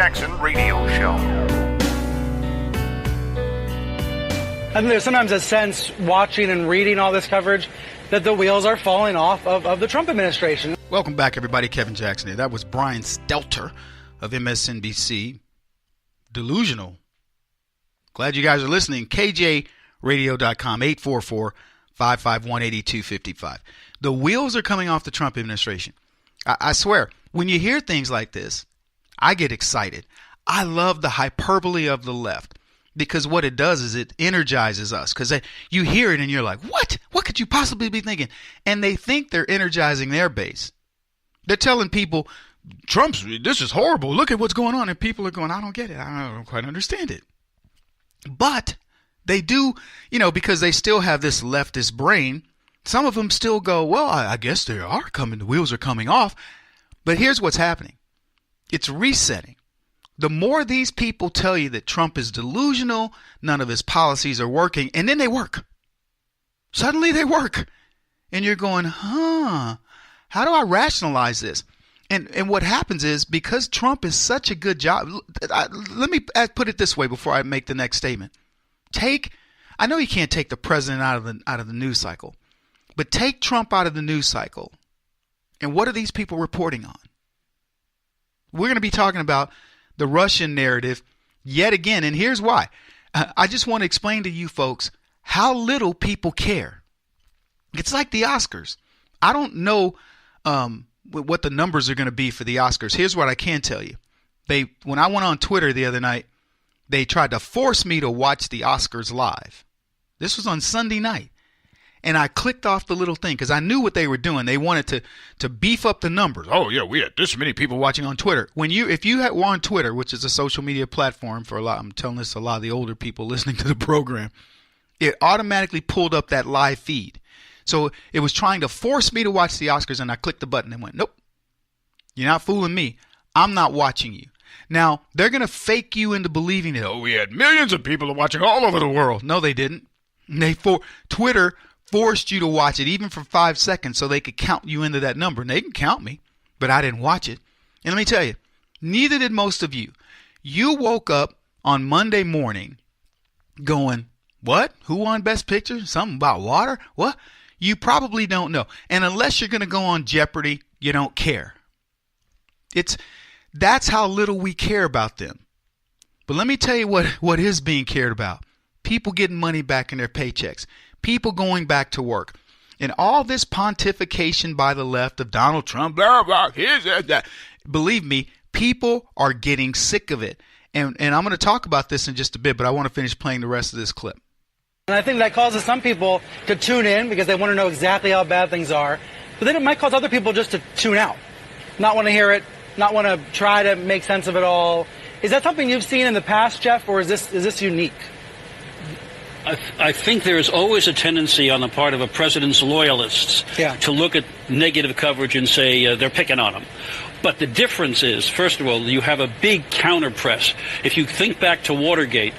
Jackson Radio Show. I think there's sometimes a sense watching and reading all this coverage that the wheels are falling off of the Trump administration. Welcome back, everybody. Kevin Jackson here. That was Brian Stelter of MSNBC. Delusional. Glad you guys are listening. KJRadio.com, 844-551-8255. The wheels are coming off the Trump administration. I swear, when you hear things like this, I get excited. I love the hyperbole of the left because what it does is it energizes us because you hear it and you're like, what? What could you possibly be thinking? And they think they're energizing their base. They're telling people, this is horrible. Look at what's going on. And people are going, I don't get it. I don't quite understand it. But they do, because they still have this leftist brain. Some of them still go, well, I guess they are coming. The wheels are coming off. But here's what's happening. It's resetting. The more these people tell you that Trump is delusional, none of his policies are working, and then they work. Suddenly they work. And you're going, how do I rationalize this? And what happens is because Trump is such a good job. Let me put it this way before I make the next statement. I know you can't take the president out of the news cycle, but take Trump out of the news cycle. And what are these people reporting on? We're going to be talking about the Russian narrative yet again. And here's why. I just want to explain to you folks how little people care. It's like the Oscars. I don't know what the numbers are going to be for the Oscars. Here's what I can tell you. When I went on Twitter the other night, they tried to force me to watch the Oscars live. This was on Sunday night. And I clicked off the little thing because I knew what they were doing. They wanted to beef up the numbers. Oh, yeah, we had this many people watching on Twitter. If you were on Twitter, which is a social media platform for I'm telling this to a lot of the older people listening to the program, it automatically pulled up that live feed. So it was trying to force me to watch the Oscars, and I clicked the button and went, nope, you're not fooling me. I'm not watching you. Now, they're going to fake you into believing that, we had millions of people watching all over the world. No, they didn't. Twitter forced you to watch it even for 5 seconds so they could count you into that number. And they can count me, but I didn't watch it. And let me tell you, neither did most of you. You woke up on Monday morning going, what? Who won Best Picture? Something about water? What? You probably don't know. And unless you're going to go on Jeopardy, you don't care. That's how little we care about them. But let me tell you what is being cared about. People getting money back in their paychecks. People going back to work. And all this pontification by the left of Donald Trump, blah, blah, that. Believe me, people are getting sick of it. And I'm going to talk about this in just a bit, but I want to finish playing the rest of this clip. And I think that causes some people to tune in because they want to know exactly how bad things are. But then it might cause other people just to tune out, not want to hear it, not want to try to make sense of it all. Is that something you've seen in the past, Jeff, or is this unique? I think there is always a tendency on the part of a president's loyalists to look at negative coverage and say they're picking on him. But the difference is, first of all, you have a big counter-press. If you think back to Watergate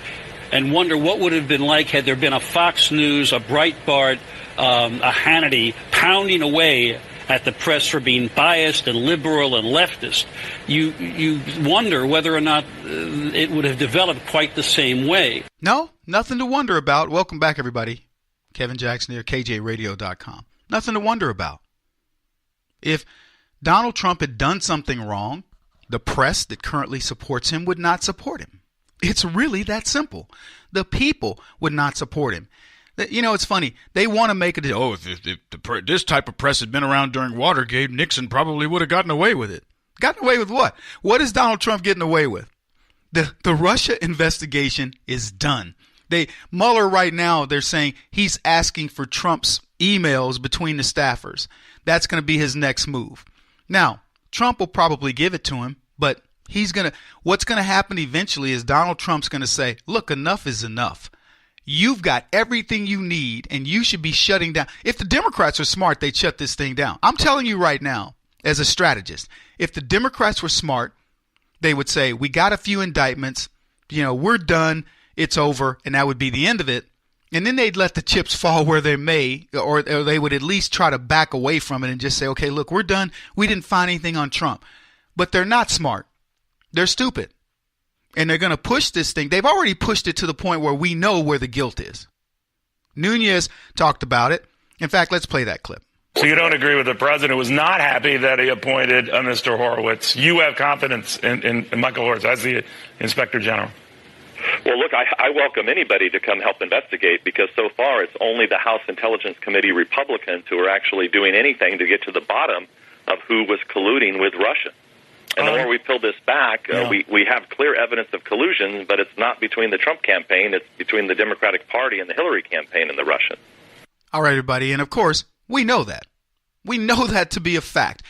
and wonder what would have been like had there been a Fox News, a Breitbart, a Hannity pounding away at the press for being biased and liberal and leftist, you wonder whether or not it would have developed quite the same way. No, nothing to wonder about. Welcome back, everybody. Kevin Jackson here, KJRadio.com. Nothing to wonder about. If Donald Trump had done something wrong, the press that currently supports him would not support him. It's really that simple. The people would not support him. It's funny. They want to make it. If this type of press had been around during Watergate, Nixon probably would have gotten away with it. Gotten away with what? What is Donald Trump getting away with? The Russia investigation is done. Mueller right now, they're saying he's asking for Trump's emails between the staffers. That's going to be his next move. Now, Trump will probably give it to him, but what's going to happen eventually is Donald Trump's going to say, look, enough is enough. You've got everything you need, and you should be shutting down. If the Democrats are smart, they'd shut this thing down. I'm telling you right now, as a strategist, if the Democrats were smart, they would say, we got a few indictments, we're done, it's over, and that would be the end of it. And then they'd let the chips fall where they may, or they would at least try to back away from it and just say, okay, look, we're done. We didn't find anything on Trump. But they're not smart. They're stupid. And they're going to push this thing. They've already pushed it to the point where we know where the guilt is. Nunez talked about it. In fact, let's play that clip. So you don't agree with the president, was not happy that he appointed Mr. Horowitz. You have confidence in Michael Horowitz as the Inspector General. Well, look, I welcome anybody to come help investigate, because so far it's only the House Intelligence Committee Republicans who are actually doing anything to get to the bottom of who was colluding with Russia. And the more we peel this back, we have clear evidence of collusion, but it's not between the Trump campaign, it's between the Democratic Party and the Hillary campaign and the Russians. All right, everybody. And of course, we know that. We know that to be a fact.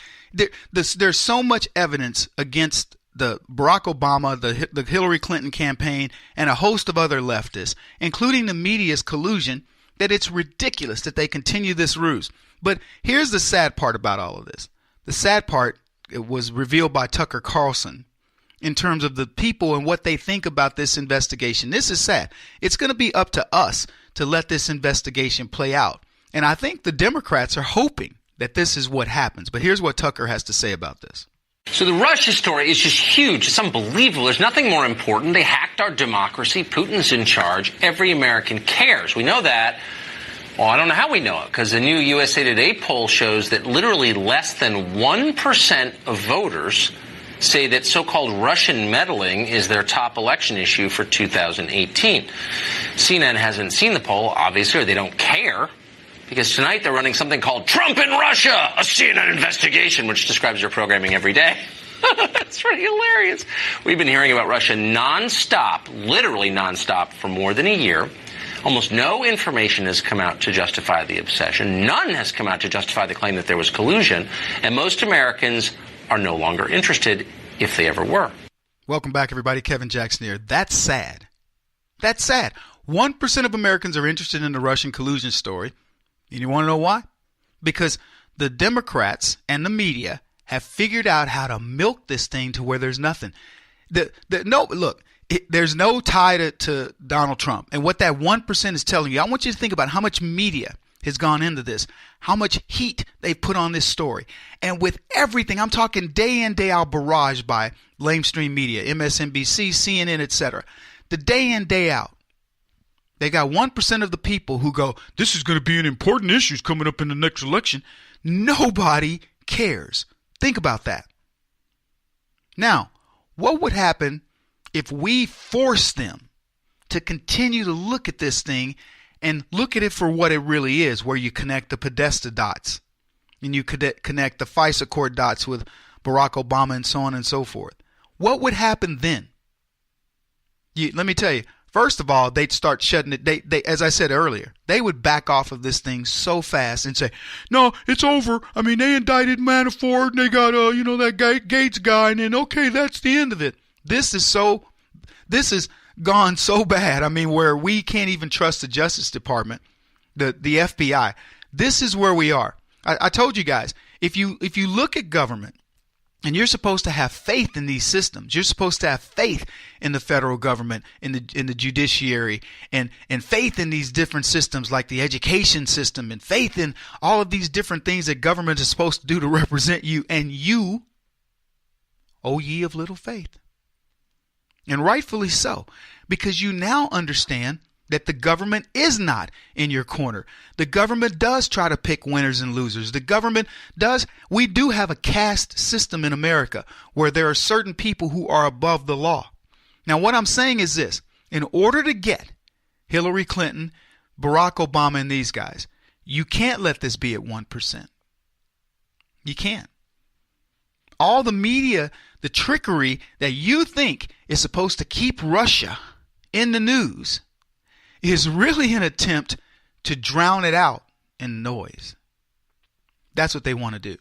There's so much evidence against the Barack Obama, the Hillary Clinton campaign, and a host of other leftists, including the media's collusion, that it's ridiculous that they continue this ruse. But here's the sad part about all of this. The sad part, it was revealed by Tucker Carlson in terms of the people and what they think about this investigation. This is sad. It's going to be up to us to let this investigation play out. And I think the Democrats are hoping that this is what happens. But here's what Tucker has to say about this. So the Russia story is just huge. It's unbelievable. There's nothing more important. They hacked our democracy. Putin's in charge. Every American cares. We know that. Well, I don't know how we know it, because the new USA Today poll shows that literally less than 1% of voters say that so-called Russian meddling is their top election issue for 2018. CNN hasn't seen the poll, obviously, or they don't care, because tonight they're running something called Trump in Russia, a CNN investigation, which describes their programming every day. That's pretty hilarious. We've been hearing about Russia nonstop, literally nonstop, for more than a year. Almost no information has come out to justify the obsession. None has come out to justify the claim that there was collusion. And most Americans are no longer interested, if they ever were. Welcome back, everybody. Kevin Jackson here. That's sad. That's sad. 1% of Americans are interested in the Russian collusion story. And you want to know why? Because the Democrats and the media have figured out how to milk this thing to where there's nothing. There's no tie to Donald Trump. And what that 1% is telling you, I want you to think about how much media has gone into this, how much heat they've put on this story. And with everything, I'm talking day in, day out barrage by lamestream media, MSNBC, CNN, etc. The day in, day out, they got 1% of the people who go, this is going to be an important issue coming up in the next election. Nobody cares. Think about that. Now, what would happen if we force them to continue to look at this thing and look at it for what it really is, where you connect the Podesta dots and you connect the FISA court dots with Barack Obama and so on and so forth? What would happen then? Let me tell you, first of all, they'd start shutting it. They, as I said earlier, they would back off of this thing so fast and say, no, it's over. I mean, they indicted Manafort and they got, that Gates guy, and then, okay, that's the end of it. This has gone so bad. I mean, where we can't even trust the Justice Department, the FBI. This is where we are. I told you guys, if you look at government and you're supposed to have faith in these systems, you're supposed to have faith in the federal government, in the judiciary, and faith in these different systems like the education system, and faith in all of these different things that government is supposed to do to represent you, and you, O ye of little faith. And rightfully so, because you now understand that the government is not in your corner. The government does try to pick winners and losers. The government does. We do have a caste system in America where there are certain people who are above the law. Now, what I'm saying is this. In order to get Hillary Clinton, Barack Obama, and these guys, you can't let this be at 1%. You can't. All the media, the trickery that you think is supposed to keep Russia in the news is really an attempt to drown it out in noise. That's what they want to do.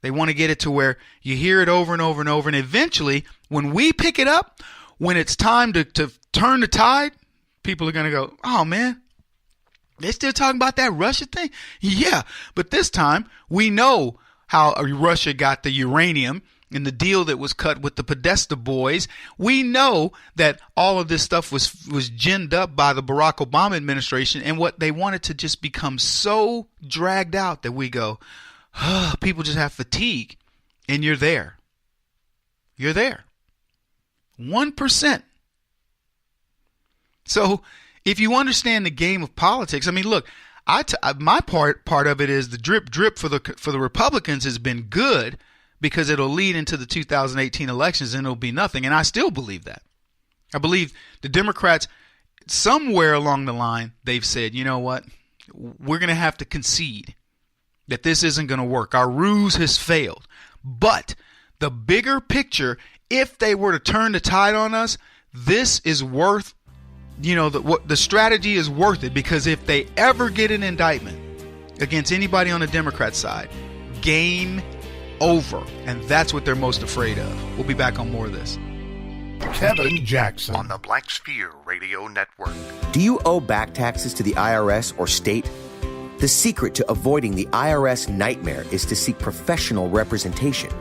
They want to get it to where you hear it over and over and over, and eventually, when we pick it up, when it's time to turn the tide, people are going to go, oh man, they're still talking about that Russia thing? Yeah, but this time we know how Russia got the uranium and the deal that was cut with the Podesta boys. We know that all of this stuff was ginned up by the Barack Obama administration, and what they wanted to just become so dragged out that we go, people just have fatigue, and you're there. You're there. 1%. So if you understand the game of politics, I mean, look, my part of it is the drip for the Republicans has been good because it'll lead into the 2018 elections and it'll be nothing. And I still believe that. I believe the Democrats, somewhere along the line, they've said, you know what, we're going to have to concede that this isn't going to work. Our ruse has failed. But the bigger picture, if they were to turn the tide on us, this is worth, the strategy is worth it, because if they ever get an indictment against anybody on the Democrat side, game over. And that's what they're most afraid of. We'll be back on more of this. Kevin Jackson on the Black Sphere Radio Network. Do you owe back taxes to the IRS or state? The secret to avoiding the IRS nightmare is to seek professional representation.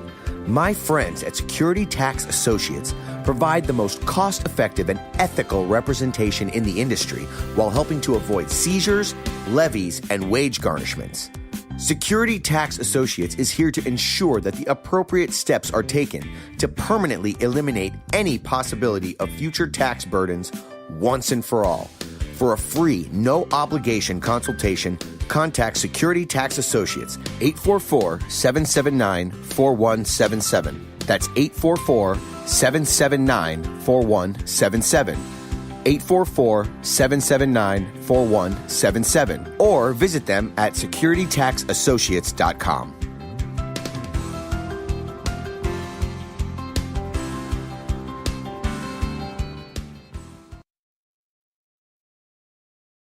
My friends at Security Tax Associates provide the most cost-effective and ethical representation in the industry while helping to avoid seizures, levies, and wage garnishments. Security Tax Associates is here to ensure that the appropriate steps are taken to permanently eliminate any possibility of future tax burdens once and for all. For a free, no-obligation consultation, contact Security Tax Associates, 844-779-4177. That's 844-779-4177. 844-779-4177. Or visit them at securitytaxassociates.com.